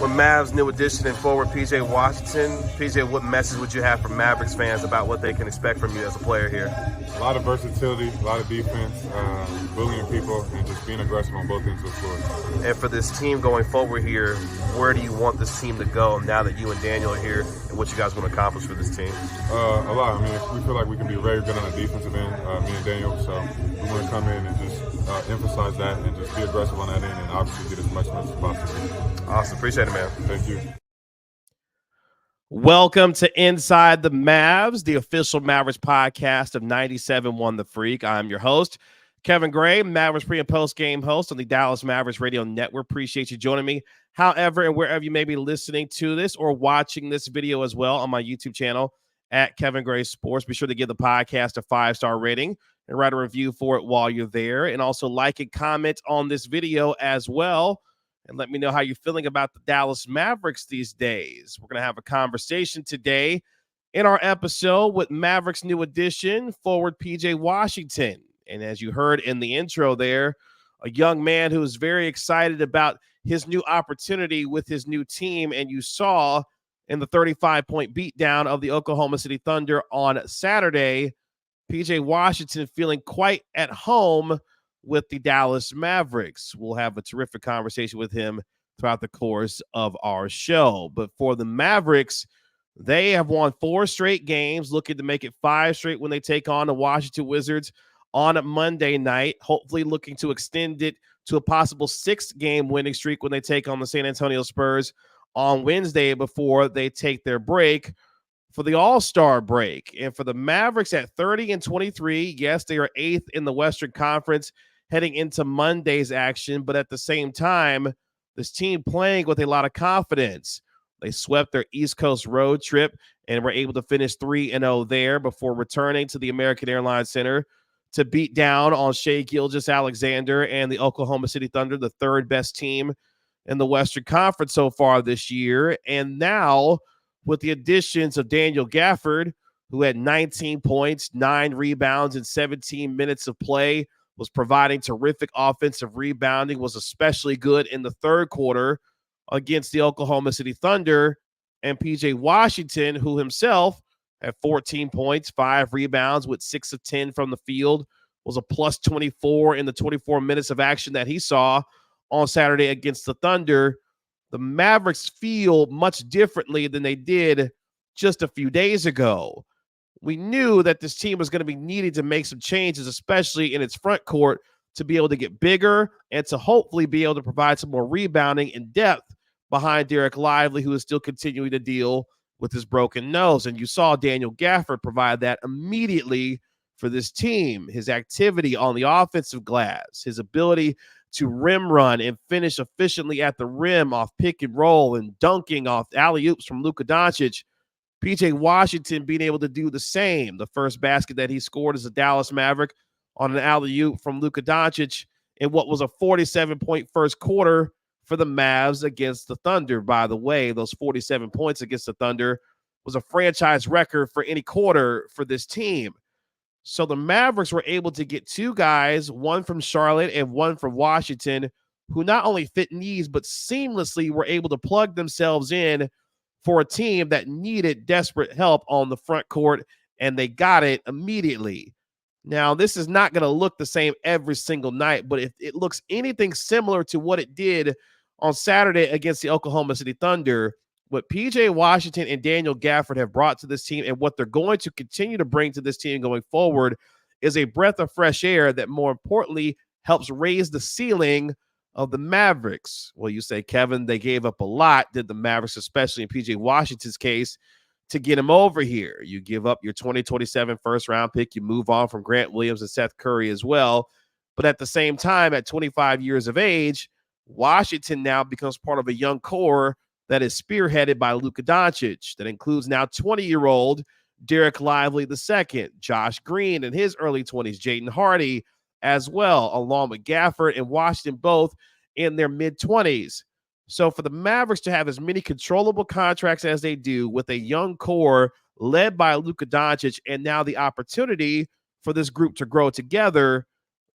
with Mavs new addition and forward PJ Washington. PJ, what message would you have for Mavericks fans about what they can expect from you as a player here? A lot of versatility, a lot of defense, bullying people, and just being aggressive on both ends of the floor. And for this team going forward here, where do you want this team to go now that you and Daniel are here, and what you guys want to accomplish for this team? A lot. I mean, we feel like we can be very good on the defensive end, me and Daniel, so we want to come in and just emphasize that and just be aggressive on that end and obviously get as much as possible. Awesome. Appreciate it, man. Thank you. Welcome to Inside the Mavs, the official Mavericks podcast of 97.1 The Freak. I'm your host, Kevin Gray, Mavericks pre- and post-game host on the Dallas Mavericks Radio Network. Appreciate you joining me. However, and wherever you may be listening to this or watching this video as well on my YouTube channel at Kevin Gray Sports, be sure to give the podcast a 5-star rating and write a review for it while you're there. And also like and comment on this video as well. And let me know how you're feeling about the Dallas Mavericks these days. We're going to have a conversation today in our episode with Mavericks new addition, forward PJ Washington. And as you heard in the intro there, a young man who is very excited about his new opportunity with his new team. And you saw in the 35-point beatdown of the Oklahoma City Thunder on Saturday, PJ Washington feeling quite at home with the Dallas Mavericks. We'll have a terrific conversation with him throughout the course of our show. But for the Mavericks, they have won 4 straight games, looking to make it 5 straight when they take on the Washington Wizards on a Monday night, hopefully looking to extend it to a possible 6-game winning streak when they take on the San Antonio Spurs on Wednesday before they take their break for the All-Star break. And for the Mavericks at 30-23, yes, they are 8th in the Western Conference heading into Monday's action, but at the same time, this team playing with a lot of confidence. They swept their East Coast road trip and were able to finish 3-0 there before returning to the American Airlines Center to beat down on Shai Gilgeous-Alexander and the Oklahoma City Thunder, the third best team in the Western Conference so far this year. And now, with the additions of Daniel Gafford, who had 19 points, 9 rebounds, and 17 minutes of play, was providing terrific offensive rebounding, was especially good in the third quarter against the Oklahoma City Thunder, and PJ Washington, who himself had 14 points, 5 rebounds with 6 of 10 from the field, was a plus 24 in the 24 minutes of action that he saw on Saturday against the Thunder. The Mavericks feel much differently than they did just a few days ago. We knew that this team was going to be needed to make some changes, especially in its front court, to be able to get bigger and to hopefully be able to provide some more rebounding and depth behind Derek Lively, who is still continuing to deal with his broken nose. And you saw Daniel Gafford provide that immediately for this team. His activity on the offensive glass, his ability to rim run and finish efficiently at the rim off pick and roll and dunking off alley-oops from Luka Doncic. PJ Washington being able to do the same. The first basket that he scored as a Dallas Maverick on an alley-oop from Luka Doncic in what was a 47-point first quarter for the Mavs against the Thunder. By the way, those 47 points against the Thunder was a franchise record for any quarter for this team. So the Mavericks were able to get 2 guys, one from Charlotte and one from Washington, who not only fit needs, but seamlessly were able to plug themselves in for a team that needed desperate help on the front court, and they got it immediately. Now, this is not going to look the same every single night, but if it looks anything similar to what it did on Saturday against the Oklahoma City Thunder, what PJ Washington and Daniel Gafford have brought to this team and what they're going to continue to bring to this team going forward is a breath of fresh air that, more importantly, helps raise the ceiling of the Mavericks. Well, you say, Kevin, they gave up a lot, did the Mavericks, especially in PJ Washington's case, to get him over here. You give up your 2027 first-round pick. You move on from Grant Williams and Seth Curry as well. But at the same time, at 25 years of age, Washington now becomes part of a young core that is spearheaded by Luka Doncic. That includes now 20-year-old Derek Lively II, Josh Green in his early 20s, Jaden Hardy as well, along with Gafford and Washington, both in their mid-20s. So for the Mavericks to have as many controllable contracts as they do with a young core led by Luka Doncic, and now the opportunity for this group to grow together,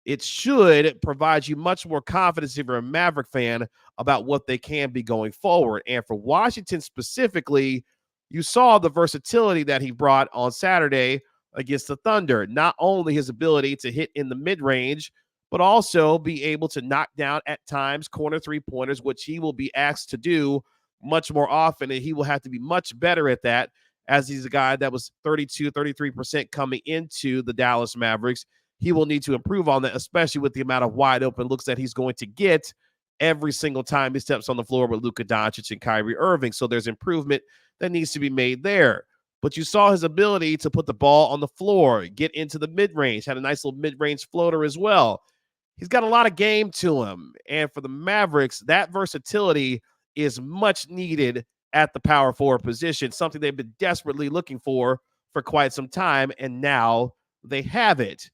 it should provide you much more confidence if you're a Maverick fan about what they can be going forward. And for Washington specifically, you saw the versatility that he brought on Saturday against the Thunder. Not only his ability to hit in the mid-range, but also be able to knock down at times corner three-pointers, which he will be asked to do much more often, and he will have to be much better at that, as he's a guy that was 32, 33% coming into the Dallas Mavericks. He will need to improve on that, especially with the amount of wide open looks that he's going to get every single time he steps on the floor with Luka Doncic and Kyrie Irving. So there's improvement that needs to be made there. But you saw his ability to put the ball on the floor, get into the mid-range, had a nice little mid-range floater as well. He's got a lot of game to him. And for the Mavericks, that versatility is much needed at the power forward position, something they've been desperately looking for quite some time, and now they have it.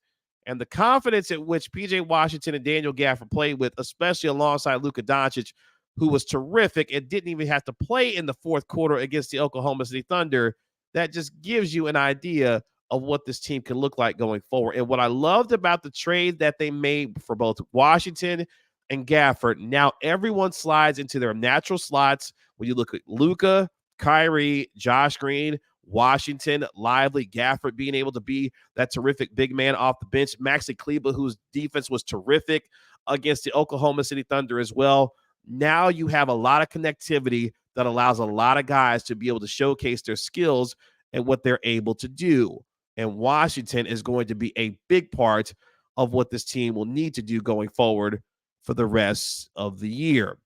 And the confidence at which P.J. Washington and Daniel Gafford played with, especially alongside Luka Doncic, who was terrific and didn't even have to play in the fourth quarter against the Oklahoma City Thunder, that just gives you an idea of what this team can look like going forward. And what I loved about the trade that they made for both Washington and Gafford, now everyone slides into their natural slots. When you look at Luka, Kyrie, Josh Green, Washington, Lively, Gafford being able to be that terrific big man off the bench. Maxi Kleber, whose defense was terrific against the Oklahoma City Thunder as well. Now you have a lot of connectivity that allows a lot of guys to be able to showcase their skills and what they're able to do. And Washington is going to be a big part of what this team will need to do going forward for the rest of the year.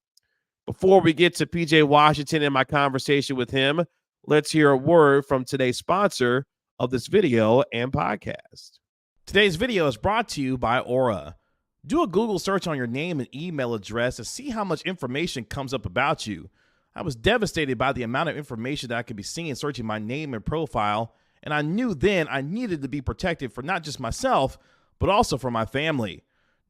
Before we get to P.J. Washington and my conversation with him, let's hear a word from today's sponsor of this video and podcast. Today's video is brought to you by Aura. Do a Google search on your name and email address to see how much information comes up about you. I was devastated by the amount of information that I could be seeing searching my name and profile, and I knew then I needed to be protected for not just myself, but also for my family.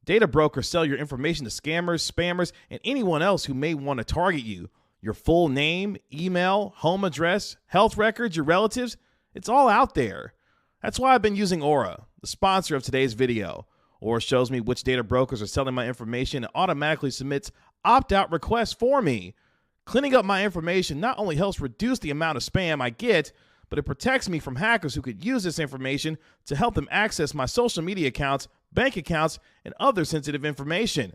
Data brokers sell your information to scammers, spammers, and anyone else who may want to target you. Your full name, email, home address, health records, your relatives, it's all out there. That's why I've been using Aura, the sponsor of today's video. Aura shows me which data brokers are selling my information and automatically submits opt-out requests for me. Cleaning up my information not only helps reduce the amount of spam I get, but it protects me from hackers who could use this information to help them access my social media accounts, bank accounts, and other sensitive information.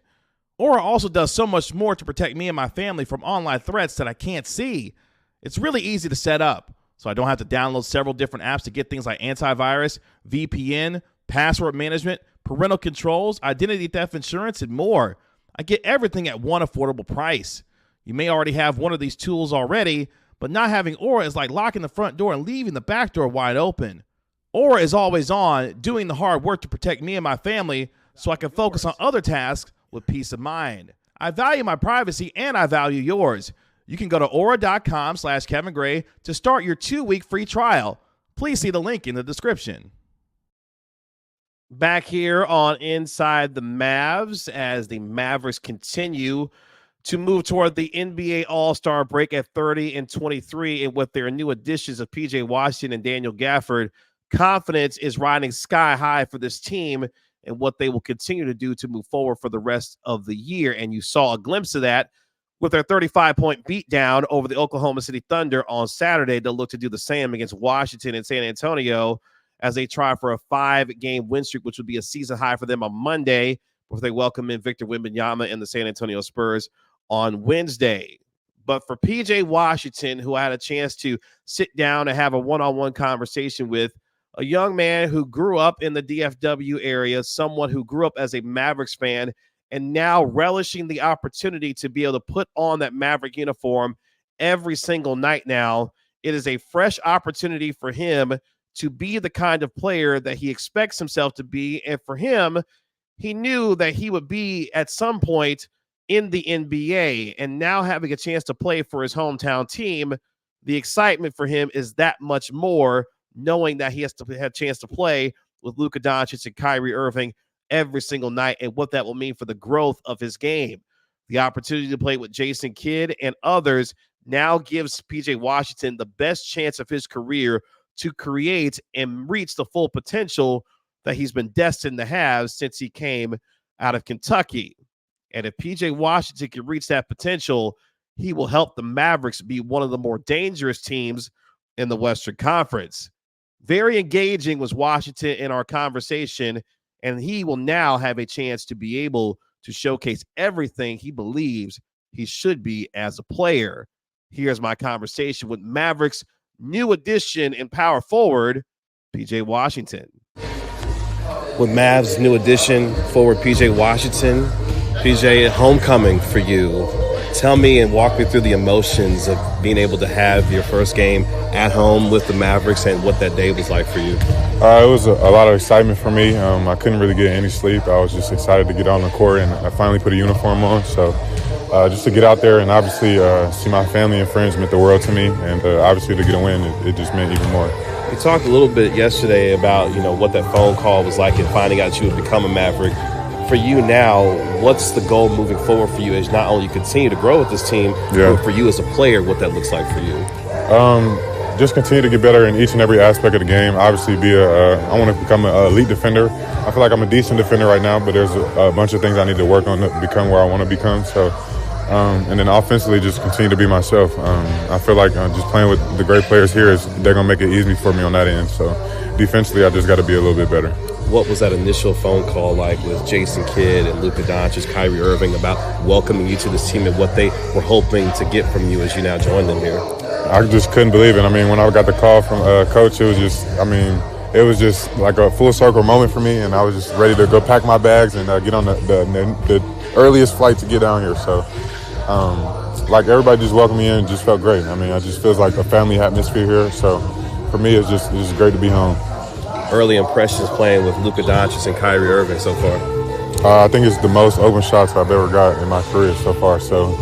Aura also does so much more to protect me and my family from online threats that I can't see. It's really easy to set up, so I don't have to download several different apps to get things like antivirus, VPN, password management, parental controls, identity theft insurance, and more. I get everything at one affordable price. You may already have one of these tools already, but not having Aura is like locking the front door and leaving the back door wide open. Aura is always on, doing the hard work to protect me and my family so I can focus on other tasks with peace of mind. I value my privacy and I value yours. You can go to aura.com/Kevin Gray to start your 2-week free trial. Please see the link in the description. Back here on Inside the Mavs as the Mavericks continue to move toward the NBA All-Star break at 30-23, and with their new additions of P.J. Washington and Daniel Gafford, confidence is riding sky high for this team and what they will continue to do to move forward for the rest of the year. And you saw a glimpse of that with their 35-point beatdown over the Oklahoma City Thunder on Saturday. They'll look to do the same against Washington and San Antonio as they try for a 5-game win streak, which would be a season high for them on Monday before they welcome in Victor Wembanyama and the San Antonio Spurs on Wednesday. But for P.J. Washington, who I had a chance to sit down and have a one-on-one conversation with, a young man who grew up in the DFW area, someone who grew up as a Mavericks fan, and now relishing the opportunity to be able to put on that Maverick uniform every single night now. It is a fresh opportunity for him to be the kind of player that he expects himself to be. And for him, he knew that he would be at some point in the NBA, and now having a chance to play for his hometown team, the excitement for him is that much more, knowing that he has to have a chance to play with Luka Doncic and Kyrie Irving every single night and what that will mean for the growth of his game. The opportunity to play with Jason Kidd and others now gives P.J. Washington the best chance of his career to create and reach the full potential that he's been destined to have since he came out of Kentucky. And if P.J. Washington can reach that potential, he will help the Mavericks be one of the more dangerous teams in the Western Conference. Very engaging was Washington in our conversation, and he will now have a chance to be able to showcase everything he believes he should be as a player. Here's my conversation with Mavericks' new addition in power forward, P.J. Washington. With Mavs' new addition, forward P.J. Washington. P.J., homecoming for you. Tell me and walk me through the emotions of being able to have your first game at home with the Mavericks and what that day was like for you. It was a lot of excitement for me. I couldn't really get any sleep. I was just excited to get on the court, and I finally put a uniform on. So just to get out there and obviously see my family and friends meant the world to me, and obviously to get a win, it just meant even more. We talked a little bit yesterday about, what that phone call was like and finding out you would become a Maverick. For you now, what's the goal moving forward for you as not only you continue to grow with this team, but for you as a player, what that looks like for you? Just continue to get better in each and every aspect of the game. Obviously, I want to become an elite defender. I feel like I'm a decent defender right now, but there's a bunch of things I need to work on to become where I want to become. So, and then offensively, just continue to be myself. I feel like just playing with the great players here they're going to make it easy for me on that end. So, defensively, I just got to be a little bit better. What was that initial phone call like with Jason Kidd and Luka Doncic, Kyrie Irving about welcoming you to this team and what they were hoping to get from you as you now join them here? I just couldn't believe it. I mean, when I got the call from Coach, it was just like a full circle moment for me, and I was just ready to go pack my bags and get on the earliest flight to get down here. So, like everybody just welcomed me in and just felt great. I mean, it just feels like a family atmosphere here. So, for me, it's just great to be home. Early impressions playing with Luka Doncic and Kyrie Irving so far? I think it's the most open shots I've ever got in my career so far. So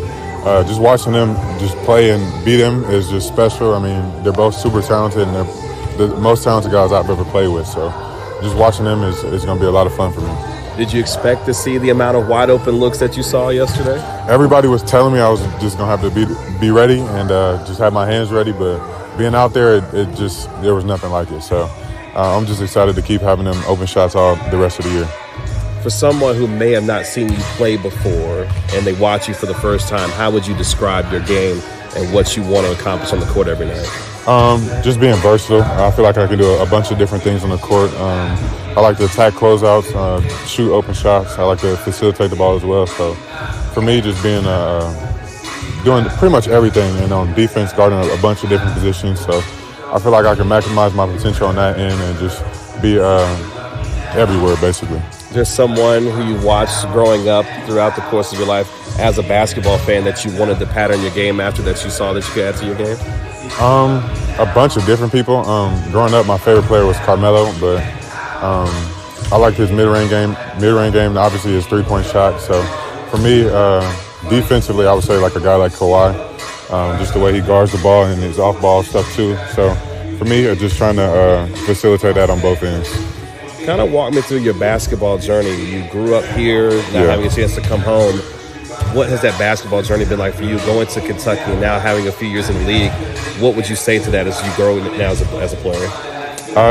just watching them just play and beat them is just special. I mean, they're both super talented, and they're the most talented guys I've ever played with. So just watching them is going to be a lot of fun for me. Did you expect to see the amount of wide open looks that you saw yesterday? Everybody was telling me I was just going to have to be ready and just have my hands ready. But being out there, there was nothing like it. So I'm just excited to keep having them open shots all the rest of the year. For someone who may have not seen you play before and they watch you for the first time, how would you describe your game and what you want to accomplish on the court every night? Just being versatile. I feel like I can do a bunch of different things on the court. I like to attack closeouts, shoot open shots. I like to facilitate the ball as well. So for me, just being doing pretty much everything, and on defense, guarding a bunch of different positions. So I feel like I can maximize my potential on that end and just be everywhere, basically. There's someone who you watched growing up throughout the course of your life as a basketball fan that you wanted to pattern your game after, that you saw that you could add to your game? A bunch of different people. Growing up, my favorite player was Carmelo, but I liked his mid-range game. Obviously, his three-point shot. So for me, defensively, I would say like a guy like Kawhi. Just the way he guards the ball and his off-ball stuff too. So for me, just trying to facilitate that on both ends. Kind of walk me through your basketball journey. You grew up here, now having a chance to come home. What has that basketball journey been like for you, going to Kentucky and now having a few years in the league? What would you say to that as you grow now as a player?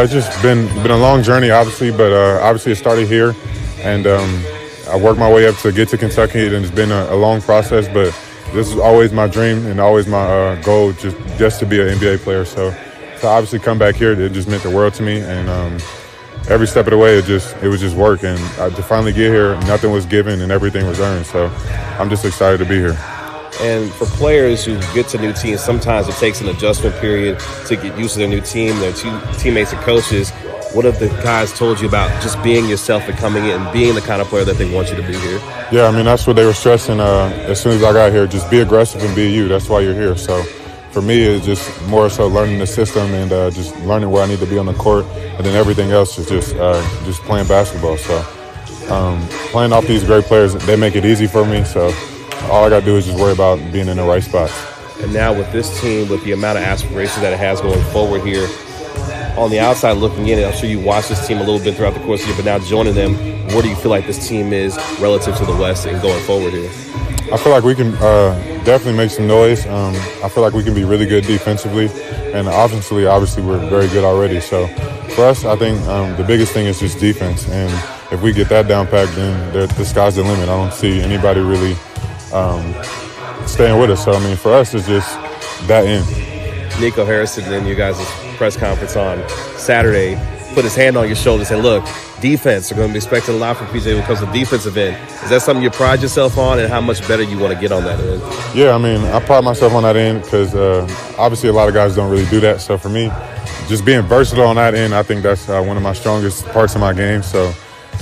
It's just been a long journey, obviously, but obviously it started here, and I worked my way up to get to Kentucky, and it's been a long process, but this is always my dream and always my goal, just to be an NBA player. So to obviously come back here, it just meant the world to me, and every step of the way, it was just work. And to finally get here, nothing was given and everything was earned. So I'm just excited to be here. And for players who get to new teams, sometimes it takes an adjustment period to get used to their new team, their teammates and coaches. What have the guys told you about just being yourself and coming in and being the kind of player that they want you to be here? Yeah, I mean, that's what they were stressing as soon as I got here. Just be aggressive and be you. That's why you're here. So for me, it's just more so learning the system and just learning where I need to be on the court. And then everything else is just playing basketball. So playing off these great players, they make it easy for me. So all I got to do is just worry about being in the right spot. And now with this team, with the amount of aspirations that it has going forward here, on the outside looking in, I'm sure you watched this team a little bit throughout the course of the year, but now joining them, where do you feel like this team is relative to the West and going forward here? I feel like we can definitely make some noise. I feel like we can be really good defensively, and offensively, obviously, we're very good already. So for us, I think the biggest thing is just defense, and if we get that down packed, then the sky's the limit. I don't see anybody really staying with us. So, I mean, for us, it's just that end. Nico Harrison in you guys' press conference on Saturday put his hand on your shoulder and said, look, defense, are going to be expecting a lot from PJ when it comes to defensive end. Is that something you pride yourself on, and how much better you want to get on that end? Yeah, I mean, I pride myself on that end because obviously a lot of guys don't really do that. So for me, just being versatile on that end, I think that's one of my strongest parts of my game. So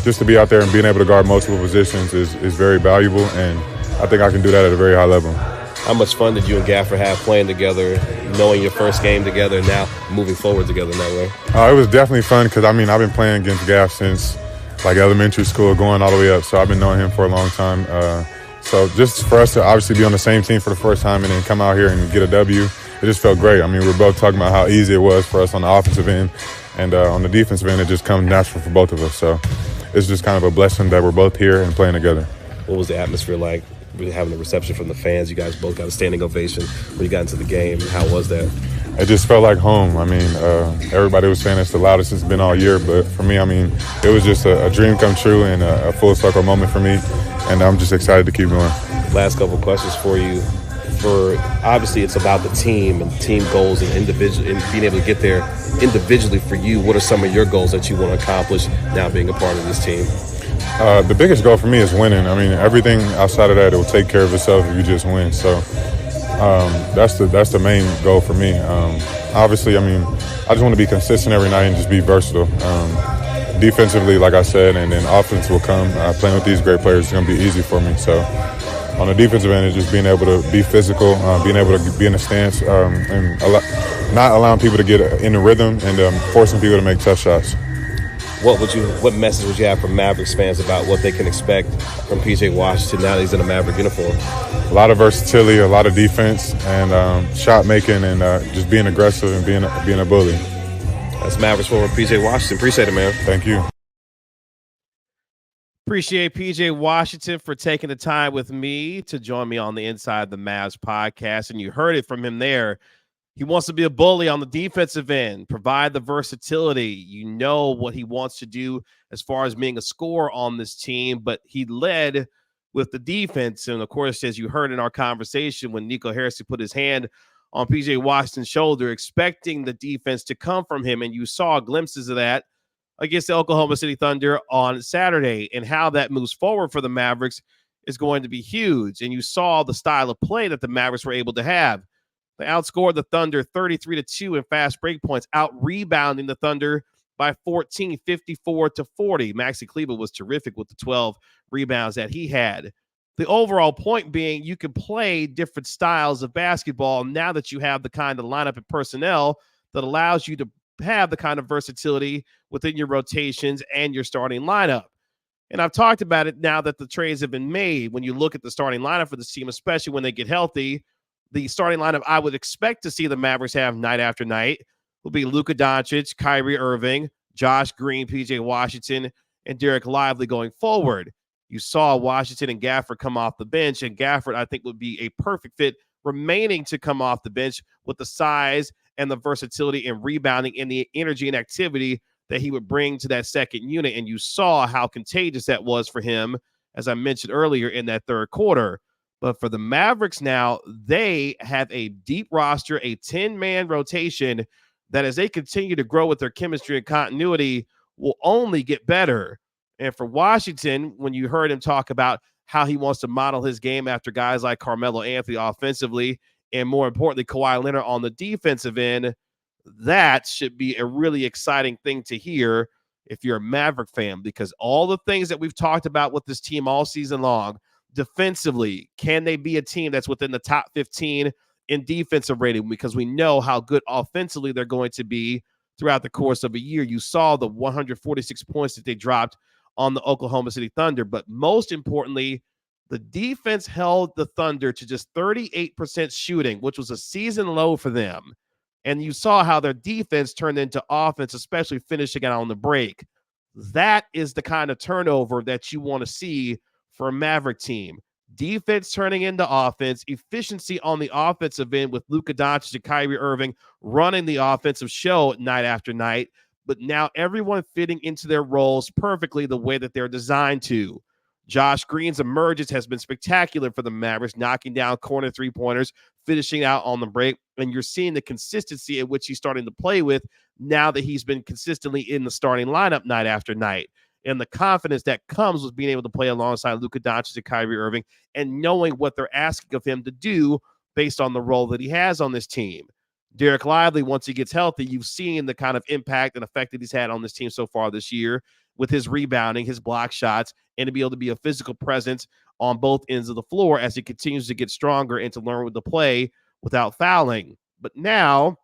just to be out there and being able to guard multiple positions is very valuable, and I think I can do that at a very high level. How much fun did you and Gafford have playing together, knowing your first game together, and now moving forward together in that way? It was definitely fun because, I mean, I've been playing against Gaff since, like, elementary school, going all the way up. So I've been knowing him for a long time. So just for us to obviously be on the same team for the first time and then come out here and get a W, it just felt great. I mean, we were both talking about how easy it was for us on the offensive end. And on the defensive end, it just comes natural for both of us. So it's just kind of a blessing that we're both here and playing together. What was the atmosphere like? Really having a reception from the fans? You guys both got a standing ovation when you got into the game. How was that? It just felt like home. I mean, everybody was saying it's the loudest it's been all year, but for me, I mean, it was just a dream come true and a full circle moment for me, and I'm just excited to keep going. Last couple of questions for you. Obviously, it's about the team and team goals and individual and being able to get there individually. For you, what are some of your goals that you want to accomplish now being a part of this team? The biggest goal for me is winning. I mean, everything outside of that, it will take care of itself if you just win. So that's the main goal for me. Obviously, I mean, I just want to be consistent every night and just be versatile. Defensively, like I said, and then offense will come. Playing with these great players is going to be easy for me. So on the defensive end, it's just being able to be physical, being able to be in a stance, and not allowing people to get in the rhythm and forcing people to make tough shots. What message would you have for Mavericks fans about what they can expect from PJ Washington now that he's in a Maverick uniform? A lot of versatility, a lot of defense, and shot making, and just being aggressive and being a bully. That's Mavericks forward PJ Washington. Appreciate it, man. Thank you. Appreciate PJ Washington for taking the time with me to join me on the Inside the Mavs podcast, and you heard it from him there. He wants to be a bully on the defensive end, provide the versatility. You know what he wants to do as far as being a scorer on this team, but he led with the defense. And, of course, as you heard in our conversation when Nico Harrison put his hand on PJ Washington's shoulder, expecting the defense to come from him, and you saw glimpses of that against the Oklahoma City Thunder on Saturday, and how that moves forward for the Mavericks is going to be huge. And you saw the style of play that the Mavericks were able to have. They outscored the Thunder 33-2 in fast break points, out-rebounding the Thunder by 14, 54-40. Maxi Kleber was terrific with the 12 rebounds that he had. The overall point being you can play different styles of basketball now that you have the kind of lineup and personnel that allows you to have the kind of versatility within your rotations and your starting lineup. And I've talked about it now that the trades have been made. When you look at the starting lineup for this team, especially when they get healthy, the starting lineup I would expect to see the Mavericks have night after night will be Luka Doncic, Kyrie Irving, Josh Green, PJ Washington, and Derek Lively going forward. You saw Washington and Gafford come off the bench, and Gafford, I think, would be a perfect fit remaining to come off the bench with the size and the versatility and rebounding and the energy and activity that he would bring to that second unit. And you saw how contagious that was for him, as I mentioned earlier, in that third quarter. But for the Mavericks now, they have a deep roster, a 10-man rotation that as they continue to grow with their chemistry and continuity will only get better. And for Washington, when you heard him talk about how he wants to model his game after guys like Carmelo Anthony offensively, and more importantly, Kawhi Leonard on the defensive end, that should be a really exciting thing to hear if you're a Maverick fan, because all the things that we've talked about with this team all season long, defensively, can they be a team that's within the top 15 in defensive rating? Because we know how good offensively they're going to be throughout the course of a year. You saw the 146 points that they dropped on the Oklahoma City Thunder. But most importantly, the defense held the Thunder to just 38% shooting, which was a season low for them. And you saw how their defense turned into offense, especially finishing it on the break. That is the kind of turnover that you want to see for a Maverick team. defense turning into offense, efficiency on the offensive end with Luka Doncic and Kyrie Irving running the offensive show night after night, but now everyone fitting into their roles perfectly the way that they're designed to. Josh Green's emergence has been spectacular for the Mavericks, knocking down corner three-pointers, finishing out on the break, and you're seeing the consistency at which he's starting to play with now that he's been consistently in the starting lineup night after night. And the confidence that comes with being able to play alongside Luka Doncic and Kyrie Irving and knowing what they're asking of him to do based on the role that he has on this team. Derek Lively, once he gets healthy, you've seen the kind of impact and effect that he's had on this team so far this year with his rebounding, his block shots, and to be able to be a physical presence on both ends of the floor as he continues to get stronger and to learn to play without fouling. But now,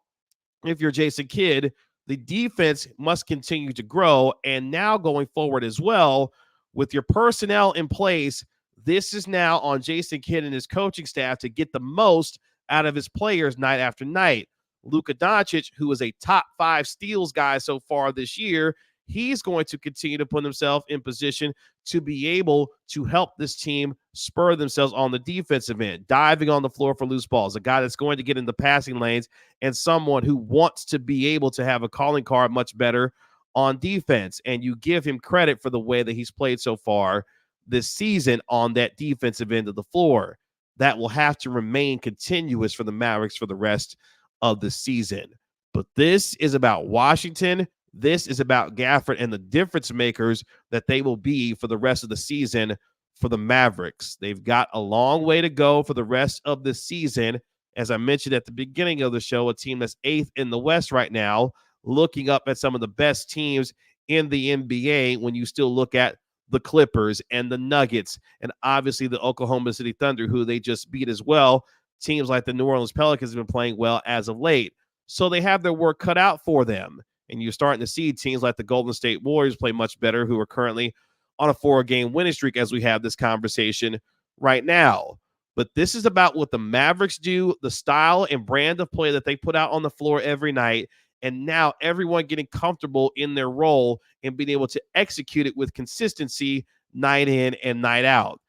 if you're Jason Kidd, the defense must continue to grow. And now going forward as well, with your personnel in place, this is now on Jason Kidd and his coaching staff to get the most out of his players night after night. Luka Doncic, who is a top 5 steals guy so far this year, he's going to continue to put himself in position to be able to help this team spur themselves on the defensive end, diving on the floor for loose balls, a guy that's going to get in the passing lanes, and someone who wants to be able to have a calling card much better on defense. And you give him credit for the way that he's played so far this season on that defensive end of the floor. That will have to remain continuous for the Mavericks for the rest of the season. But this is about Washington. This is about Gafford and the difference makers that they will be for the rest of the season for the Mavericks. They've got a long way to go for the rest of the season. As I mentioned at the beginning of the show, a team that's 8th in the West right now, looking up at some of the best teams in the NBA when you still look at the Clippers and the Nuggets and obviously the Oklahoma City Thunder, who they just beat as well. Teams like the New Orleans Pelicans have been playing well as of late. So they have their work cut out for them. And you're starting to see teams like the Golden State Warriors play much better, who are currently on a 4-game winning streak as we have this conversation right now. But this is about what the Mavericks do, the style and brand of play that they put out on the floor every night, and now everyone getting comfortable in their role and being able to execute it with consistency night in and night out.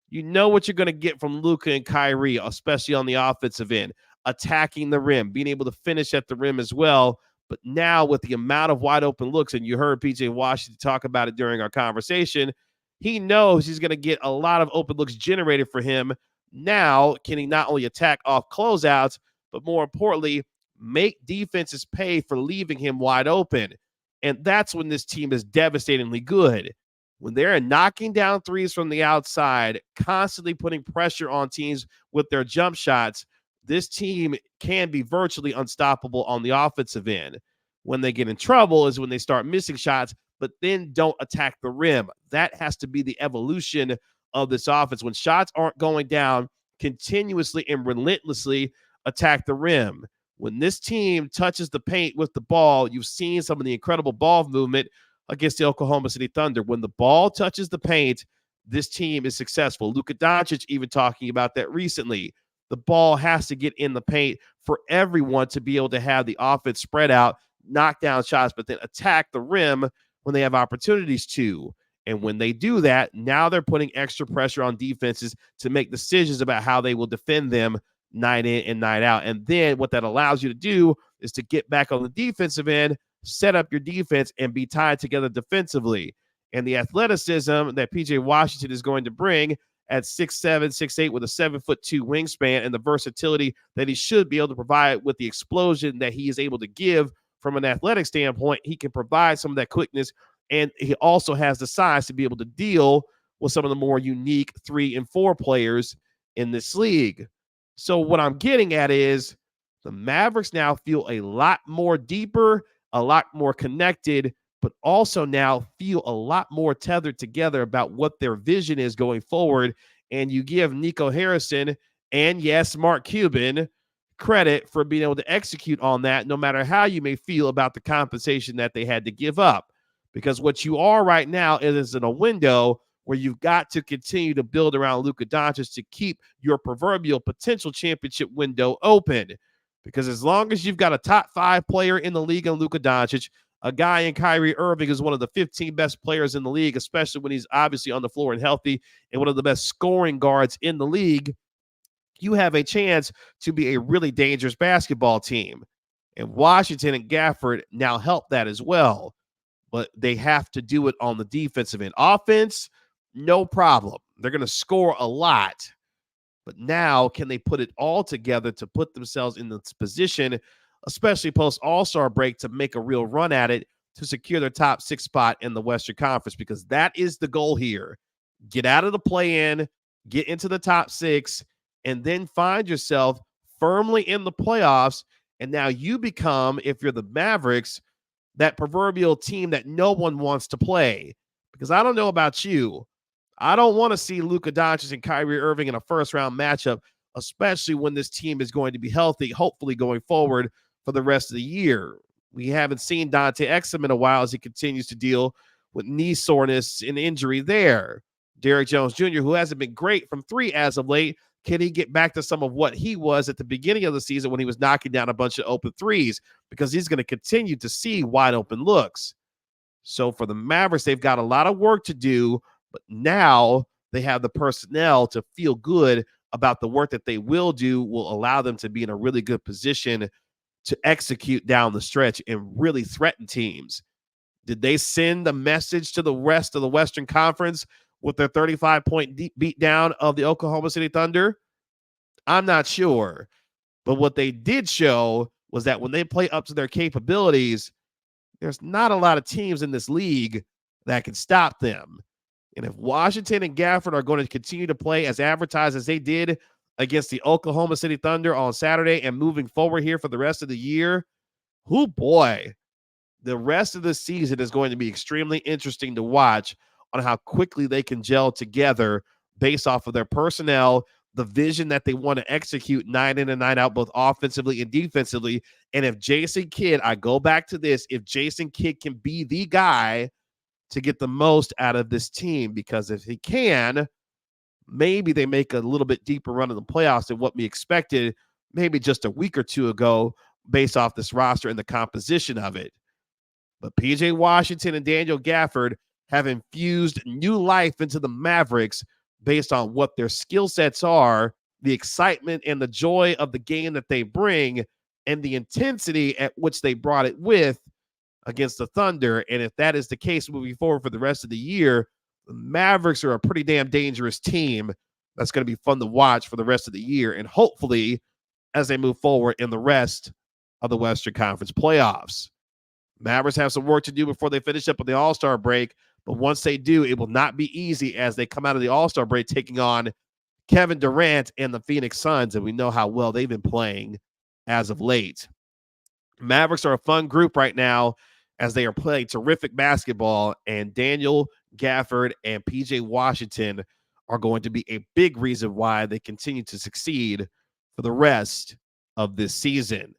You know what you're going to get from Luka and Kyrie, especially on the offensive end, attacking the rim, being able to finish at the rim as well. But now with the amount of wide open looks, and you heard PJ Washington talk about it during our conversation, he knows he's going to get a lot of open looks generated for him. Now, can he not only attack off closeouts, but more importantly, make defenses pay for leaving him wide open? And that's when this team is devastatingly good. When they're knocking down threes from the outside, constantly putting pressure on teams with their jump shots, this team can be virtually unstoppable on the offensive end. When they get in trouble is when they start missing shots, but then don't attack the rim. That has to be the evolution of this offense. When shots aren't going down, continuously and relentlessly attack the rim. When this team touches the paint with the ball, you've seen some of the incredible ball movement against the Oklahoma City Thunder. When the ball touches the paint, this team is successful. Luka Doncic even talking about that recently. The ball has to get in the paint for everyone to be able to have the offense spread out, knock down shots, but then attack the rim when they have opportunities to. And when they do that, now they're putting extra pressure on defenses to make decisions about how they will defend them night in and night out. And then what that allows you to do is to get back on the defensive end, set up your defense, and be tied together defensively. And the athleticism that PJ Washington is going to bring at 6'7", 6'8", with a 7'2" wingspan, and the versatility that he should be able to provide with the explosion that he is able to give from an athletic standpoint, he can provide some of that quickness, and he also has the size to be able to deal with some of the more unique 3 and 4 players in this league. So what I'm getting at is the Mavericks now feel a lot more deeper, a lot more connected, but also now feel a lot more tethered together about what their vision is going forward. And you give Nico Harrison and, yes, Mark Cuban credit for being able to execute on that, no matter how you may feel about the compensation that they had to give up. Because what you are right now is in a window where you've got to continue to build around Luka Doncic to keep your proverbial potential championship window open. Because as long as you've got a top 5 player in the league in Luka Doncic, a guy in Kyrie Irving is one of the 15 best players in the league, especially when he's obviously on the floor and healthy, and one of the best scoring guards in the league, you have a chance to be a really dangerous basketball team. And Washington and Gafford now help that as well. But they have to do it on the defensive end. Offense, no problem. They're going to score a lot. But now, can they put it all together to put themselves in this position, especially post All-Star break, to make a real run at it to secure their top 6 spot in the Western Conference? Because that is the goal here. Get out of the play-in, get into the top 6, and then find yourself firmly in the playoffs. And now you become, if you're the Mavericks, that proverbial team that no one wants to play. Because I don't know about you, I don't want to see Luka Doncic and Kyrie Irving in a first-round matchup, especially when this team is going to be healthy, hopefully going forward for the rest of the year. We haven't seen Dante Exum in a while as he continues to deal with knee soreness and injury there. Derrick Jones Jr., who hasn't been great from 3 as of late, can he get back to some of what he was at the beginning of the season when he was knocking down a bunch of open threes? Because he's going to continue to see wide open looks. So for the Mavericks, they've got a lot of work to do, but now they have the personnel to feel good about the work that they will do, will allow them to be in a really good position to execute down the stretch and really threaten teams. Did they send a message to the rest of the Western Conference with their 35-point beat down of the Oklahoma City Thunder? I'm not sure. But what they did show was that when they play up to their capabilities, there's not a lot of teams in this league that can stop them. And if Washington and Gafford are going to continue to play as advertised as they did against the Oklahoma City Thunder on Saturday and moving forward here for the rest of the year, oh boy, the rest of the season is going to be extremely interesting to watch on how quickly they can gel together based off of their personnel, the vision that they want to execute night in and night out, both offensively and defensively. And if Jason Kidd, I go back to this, if Jason Kidd can be the guy to get the most out of this team, because if he can, maybe they make a little bit deeper run in the playoffs than what we expected maybe just a week or two ago based off this roster and the composition of it. But PJ Washington and Daniel Gafford have infused new life into the Mavericks based on what their skill sets are, the excitement and the joy of the game that they bring, and the intensity at which they brought it with against the Thunder. And if that is the case moving forward for the rest of the year, the Mavericks are a pretty damn dangerous team that's going to be fun to watch for the rest of the year. And hopefully, as they move forward in the rest of the Western Conference playoffs. Mavericks have some work to do before they finish up with the All-Star break, but once they do, it will not be easy as they come out of the All-Star break taking on Kevin Durant and the Phoenix Suns, and we know how well they've been playing as of late. Mavericks are a fun group right now as they are playing terrific basketball, and Daniel Gafford and PJ Washington are going to be a big reason why they continue to succeed for the rest of this season.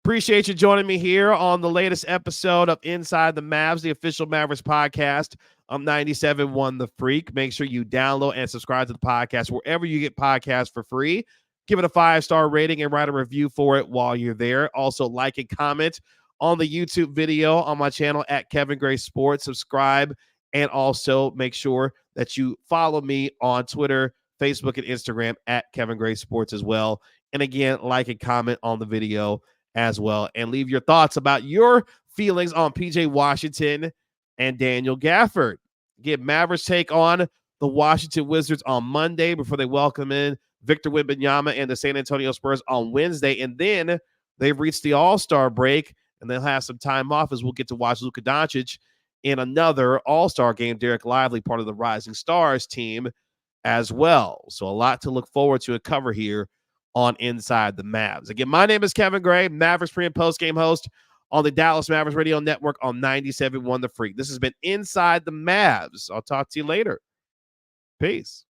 Appreciate you joining me here on the latest episode of Inside the Mavs, the official Mavericks podcast. I'm 97.1 The Freak. Make sure you download and subscribe to the podcast wherever you get podcasts for free. Give it a 5-star rating and write a review for it while you're there. Also, like and comment on the YouTube video on my channel at Kevin Gray Sports. Subscribe, and also make sure that you follow me on Twitter, Facebook, and Instagram at Kevin Gray Sports as well. And again, like and comment on the video as well, and leave your thoughts about your feelings on PJ Washington and Daniel Gafford. Get Mavericks take on the Washington Wizards on Monday before they welcome in Victor Wembanyama and the San Antonio Spurs on Wednesday, and then they've reached the All-Star break, and they'll have some time off as we'll get to watch Luka Doncic in another All-Star game. Derek Lively, part of the Rising Stars team as well. So a lot to look forward to and cover here on Inside the Mavs. Again, my name is Kevin Gray, Mavericks pre- and post-game host on the Dallas Mavericks Radio Network on 97.1 The Freak. This has been Inside the Mavs. I'll talk to you later. Peace.